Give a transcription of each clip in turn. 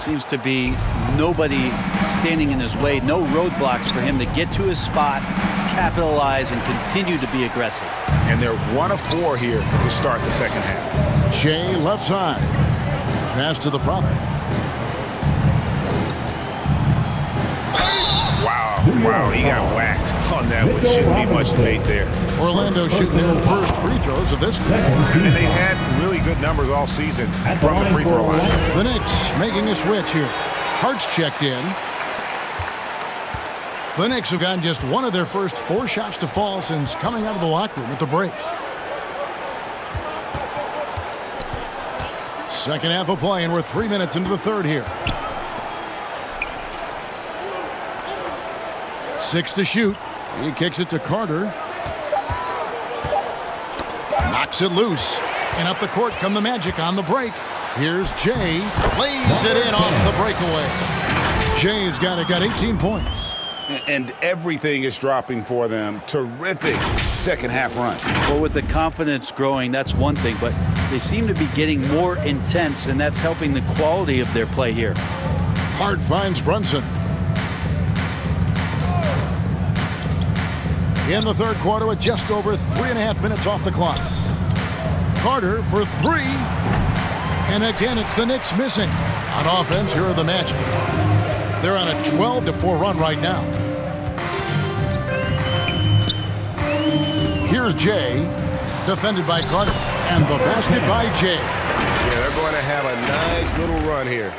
Seems to be nobody standing in his way, no roadblocks for him to get to his spot, capitalize, and continue to be aggressive. And they're 1 of 4 here to start the second half. Jay left side. Pass to the Prophet. Wow, he got whacked on that one. Shouldn't be much debate there. Orlando shooting their first free throws of this game. And they've had really good numbers all season from the free throw line. The Knicks making a switch here. Hart's checked in. The Knicks have gotten just one of their first 4 shots to fall since coming out of the locker room at the break. Second half of play, and we're 3 minutes into the third here. 6 to shoot. He kicks it to Carter. Knocks it loose. And up the court come the Magic on the break. Here's Jay. Lays it in off the breakaway. Jay's got 18 points. And everything is dropping for them. Terrific second half run. Well, with the confidence growing, that's one thing, but they seem to be getting more intense, and that's helping the quality of their play here. Hart finds Brunson. In the third quarter with just over 3.5 minutes off the clock. Carter for 3. And again, it's the Knicks missing. On offense, here are the Magic. They're on a 12-4 run right now. Here's Jay, defended by Carter. And the basket by Jay. Yeah, they're going to have a nice little run here.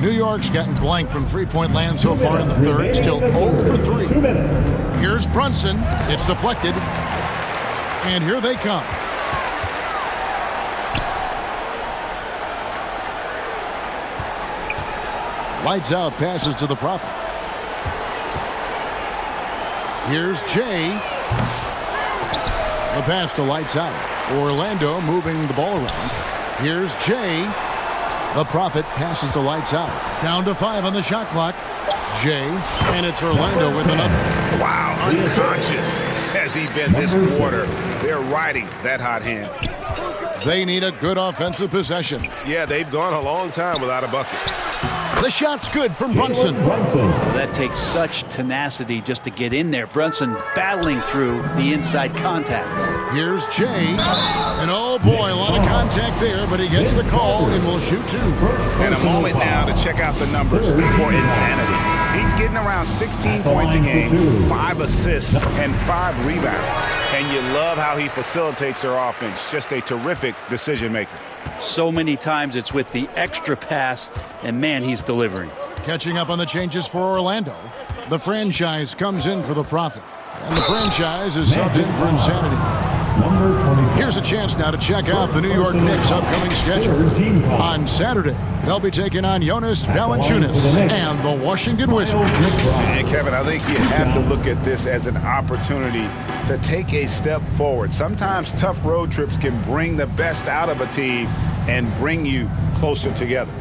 New York's gotten blank from three-point land so far in the third. Still 0 for 3. Here's Brunson. It's deflected. And here they come. Lights out passes to the Prophet. Here's Jay. The pass to lights out. Orlando moving the ball around. Here's Jay. The Prophet passes to lights out. Down to 5 on the shot clock. Jay, and it's Orlando with another. Wow, unconscious has he been this quarter. They're riding that hot hand. They need a good offensive possession. Yeah, they've gone a long time without a bucket. The shot's good from Brunson. Well, that takes such tenacity just to get in there. Brunson battling through the inside contact. Here's Jay. And oh boy, a lot of contact there, but he gets the call and will shoot 2. And a moment now to check out the numbers for insanity. He's getting around 16 points a game, 5 assists, and 5 rebounds. And you love how he facilitates their offense. Just a terrific decision maker. So many times it's with the extra pass, and man, he's delivering. Catching up on the changes for Orlando. The franchise comes in for the Prophet. And the franchise is subbed in for insanity. Here's a chance now to check out the New York Knicks' upcoming schedule. On Saturday, they'll be taking on Jonas Valanciunas and the Washington Wizards. And Kevin, I think you have to look at this as an opportunity to take a step forward. Sometimes tough road trips can bring the best out of a team and bring you closer together.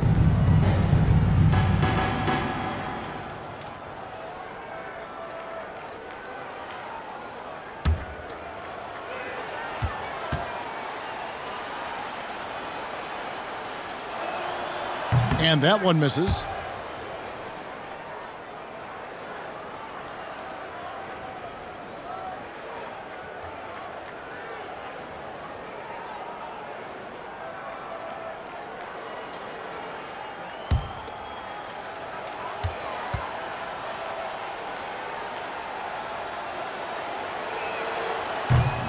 And that one misses.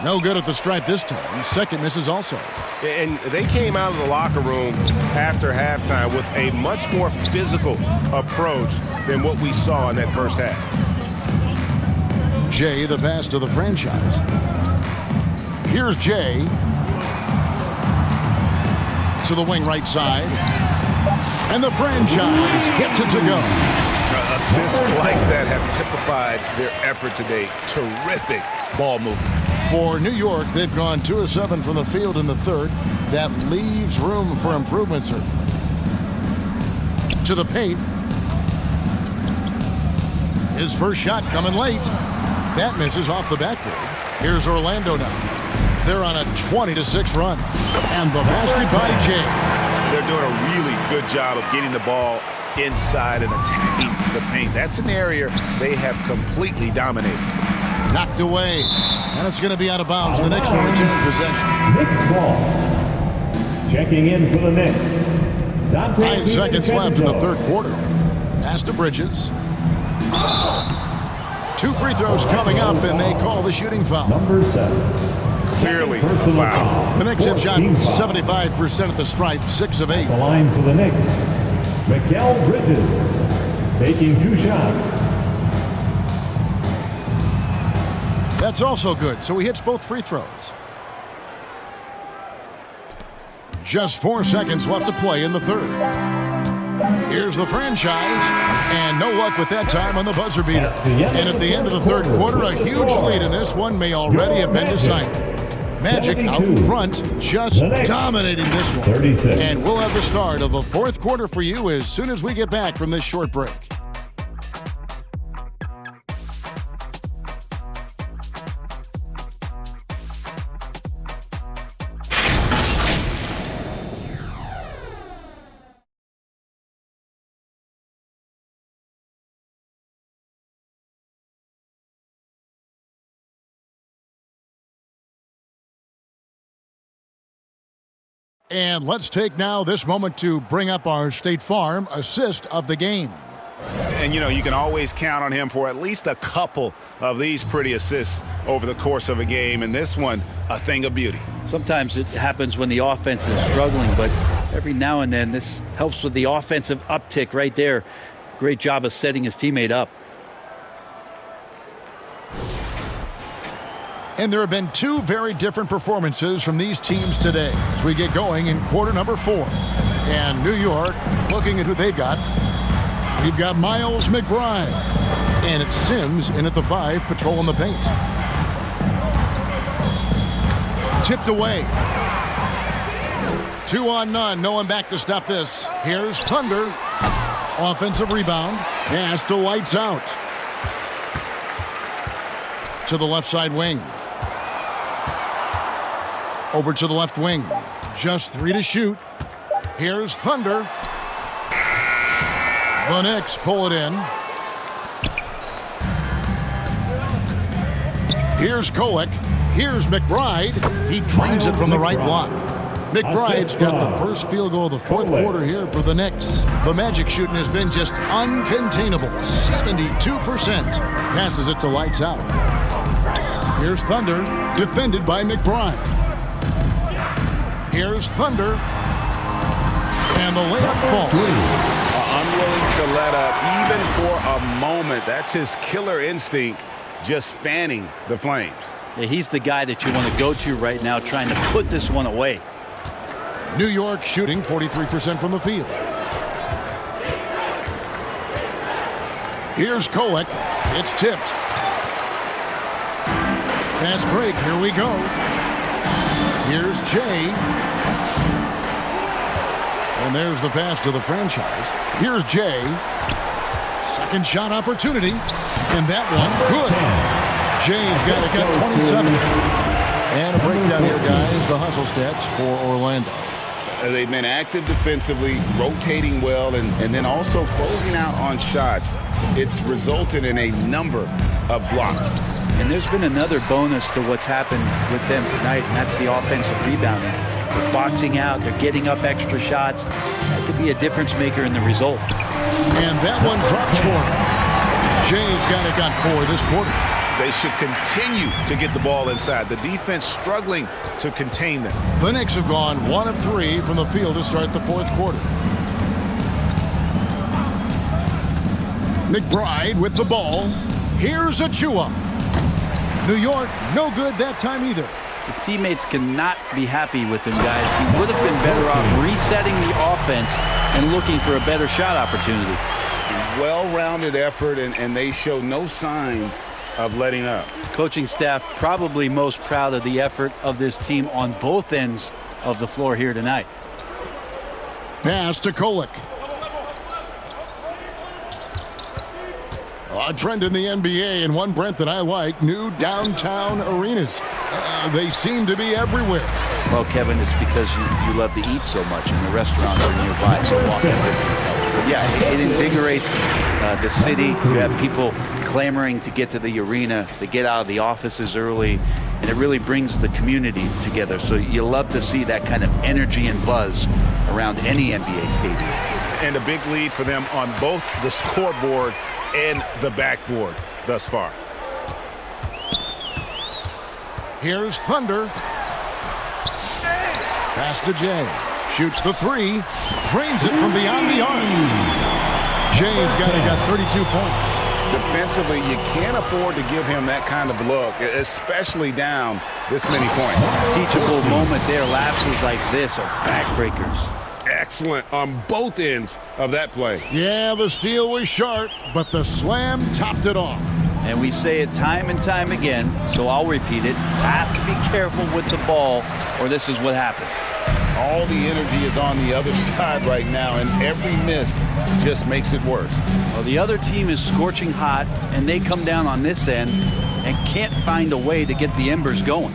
No good at the stripe this time. Second misses also. And they came out of the locker room after halftime with a much more physical approach than what we saw in that first half. Jay, the pass to the franchise. Here's Jay. To the wing right side. And the franchise gets it to go. Assists like that have typified their effort today. Terrific ball movement. For New York, they've gone 2 of 7 from the field in the third. That leaves room for improvement, sir. To the paint. His first shot coming late. That misses off the backboard. Here's Orlando now. They're on a 20-6 run. And the basket by Jay. They're doing a really good job of getting the ball inside and attacking the paint. That's an area they have completely dominated. Knocked away. And it's going to be out of bounds. The Knicks will return possession. Knicks ball. Checking in for the Knicks. 9 seconds left in the third quarter. Pass to Bridges. 2 free throws coming up, and they call the shooting foul. Number 7. Clearly a foul. The Knicks have shot 75% at the stripe, 6 of 8. The line for the Knicks. Mikal Bridges taking 2 shots. That's also good, so he hits both free throws. Just 4 seconds left to play in the third. Here's the franchise, and no luck with that time on the buzzer beater. And at the end of the third quarter, a huge lead in this one may already have been decided. Magic out in front, just dominating this one. 36. And we'll have the start of the fourth quarter for you as soon as we get back from this short break. And let's take now this moment to bring up our State Farm assist of the game. And, you know, you can always count on him for at least a couple of these pretty assists over the course of a game. And this one, a thing of beauty. Sometimes it happens when the offense is struggling, but every now and then this helps with the offensive uptick right there. Great job of setting his teammate up. And there have been 2 very different performances from these teams today as we get going in quarter number 4. And New York, looking at who they've got, we've got Miles McBride. And it's Sims in at the 5, patrolling the paint. Tipped away. 2 on none, no one back to stop this. Here's Thunder. Offensive rebound. Pass to Lights Out. To the left side wing. Over to the left wing. Just 3 to shoot. Here's Thunder. The Knicks pull it in. Here's Kolek. Here's McBride. He drains it from the right block. McBride's got the first field goal of the fourth quarter here for the Knicks. The Magic shooting has been just uncontainable. 72%. Passes it to Lights Out. Here's Thunder. Defended by McBride. Here's Thunder. And the layup falls. Unwilling to let up even for a moment. That's his killer instinct, just fanning the flames. Yeah, he's the guy that you want to go to right now, trying to put this one away. New York shooting 43% from the field. Here's Kolek. It's tipped. Fast break. Here we go. Here's Jay. And there's the pass to the franchise. Here's Jay. Second shot opportunity. And that one, good. Jay's got 27. And a breakdown here, guys. The hustle stats for Orlando. They've been active defensively, rotating well, and then also closing out on shots. It's resulted in a number of blocks. And there's been another bonus to what's happened with them tonight, and that's the offensive rebounding. They're boxing out, they're getting up extra shots. That could be a difference maker in the result. And that one drops for him. Jay's got 4 this quarter. They should continue to get the ball inside. The defense struggling to contain them. The Knicks have gone 1 of 3 from the field to start the fourth quarter. McBride with the ball. Here's Achua. New York, no good that time either. His teammates cannot be happy with him, guys. He would have been better off resetting the offense and looking for a better shot opportunity. Well-rounded effort, and they show no signs of letting up. Coaching staff probably most proud of the effort of this team on both ends of the floor here tonight. Pass to Kolek. A trend in the NBA, and one, Brent, that I like, new downtown arenas. They seem to be everywhere. Well, Kevin, it's because you love to eat so much and the restaurants are nearby, so walking distance helps. But yeah, it invigorates the city. You have people clamoring to get to the arena, to get out of the offices early, and it really brings the community together. So you love to see that kind of energy and buzz around any NBA stadium. And a big lead for them on both the scoreboard and the backboard thus far. Here's Thunder. Pass to Jay. Shoots the three. Drains it from beyond the arc. Jay's got 32 points. Defensively, you can't afford to give him that kind of look, especially down this many points. Teachable moment there. Lapses like this are backbreakers. Excellent on both ends of that play. Yeah, the steal was sharp, but the slam topped it off. And we say it time and time again, so I'll repeat it. Have to be careful with the ball, or this is what happens. All the energy is on the other side right now, and every miss just makes it worse. Well, the other team is scorching hot, and they come down on this end and can't find a way to get the embers going.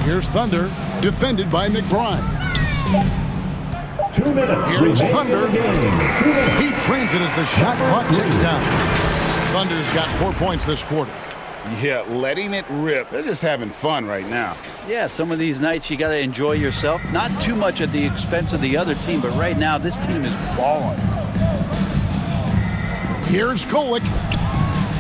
Here's Thunder, defended by McBride. 2 minutes. Here's remaining Thunder. in the game. He trains it as the shot clock ticks down. Thunder's got 4 points this quarter. Yeah, letting it rip. They're just having fun right now. Yeah, some of these nights you got to enjoy yourself. Not too much at the expense of the other team, but right now this team is balling. Here's Golick.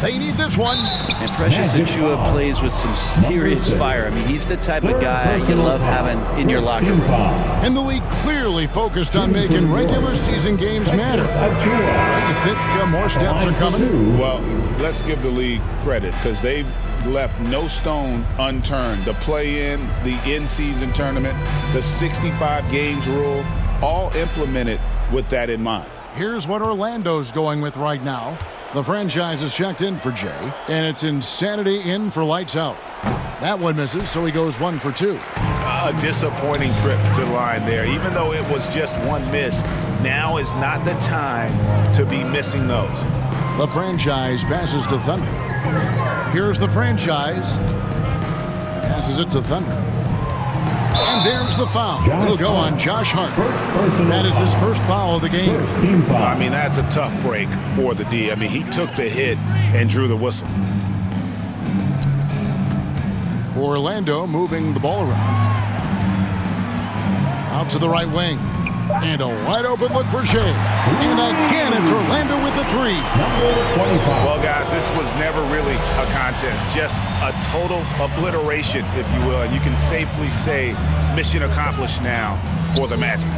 They need this one. And Precious Achiuwa plays with some serious fire. I mean, he's the type of guy you love having in your locker room. And the league clearly focused on making regular season games matter. You think more steps are coming? Well, let's give the league credit because they've left no stone unturned. The play-in, the in-season tournament, the 65 games rule, all implemented with that in mind. Here's what Orlando's going with right now. The franchise is checked in for Jay, and it's Insanity in for lights out. That one misses, so he goes 1 for 2. A disappointing trip to the line there. Even though it was just one miss, now is not the time to be missing those. The franchise passes to Thunder. Here's the franchise. Passes it to Thunder. And there's the foul. It'll go on Josh Hart. That is his first foul of the game. I mean, that's a tough break for the D. I mean, he took the hit and drew the whistle. Orlando moving the ball around. Out to the right wing. And a wide open look for Shea. And again, it's Orlando with the three. Well, guys, this was never really a contest. Just a total obliteration, if you will. And you can safely say mission accomplished now for the Magic.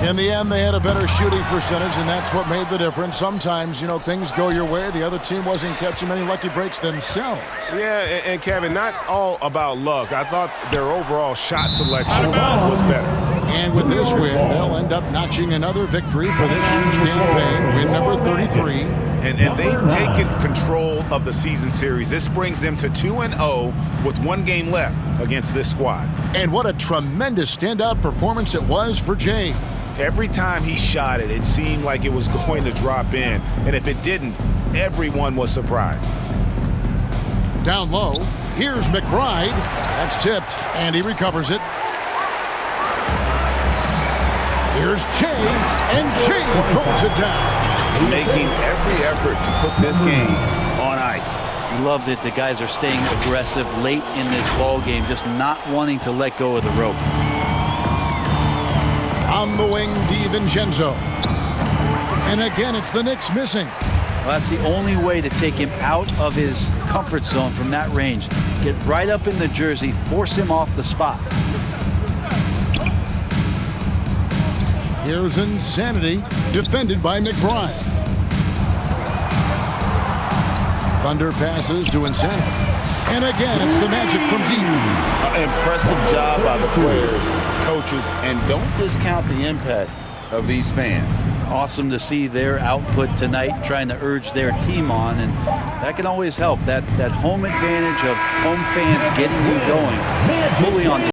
In the end, they had a better shooting percentage, and that's what made the difference. Sometimes, things go your way. The other team wasn't catching many lucky breaks themselves. Yeah, and Kevin, not all about luck. I thought their overall shot selection was better. And with this win, they'll end up notching another victory for this year's campaign, win number 33. And they've taken control of the season series. This brings them to 2-0 with 1 game left against this squad. And what a tremendous standout performance it was for Jay. Every time he shot it, it seemed like it was going to drop in. And if it didn't, everyone was surprised. Down low, here's McBride. That's tipped, and he recovers it. Here's Jay, and Jay throws it down. Making every effort to put this game on ice. Loved it. The guys are staying aggressive late in this ball game, just not wanting to let go of the rope. On the wing, DiVincenzo. And again, it's the Knicks missing. Well, that's the only way to take him out of his comfort zone from that range. Get right up in the jersey, force him off the spot. Here's Insanity, defended by McBride. Thunder passes to Insanity. And again, it's the Magic from deep. Impressive job by the players, coaches, and don't discount the impact of these fans. Awesome to see their output tonight, trying to urge their team on, and that can always help. That home advantage of home fans getting you going fully on the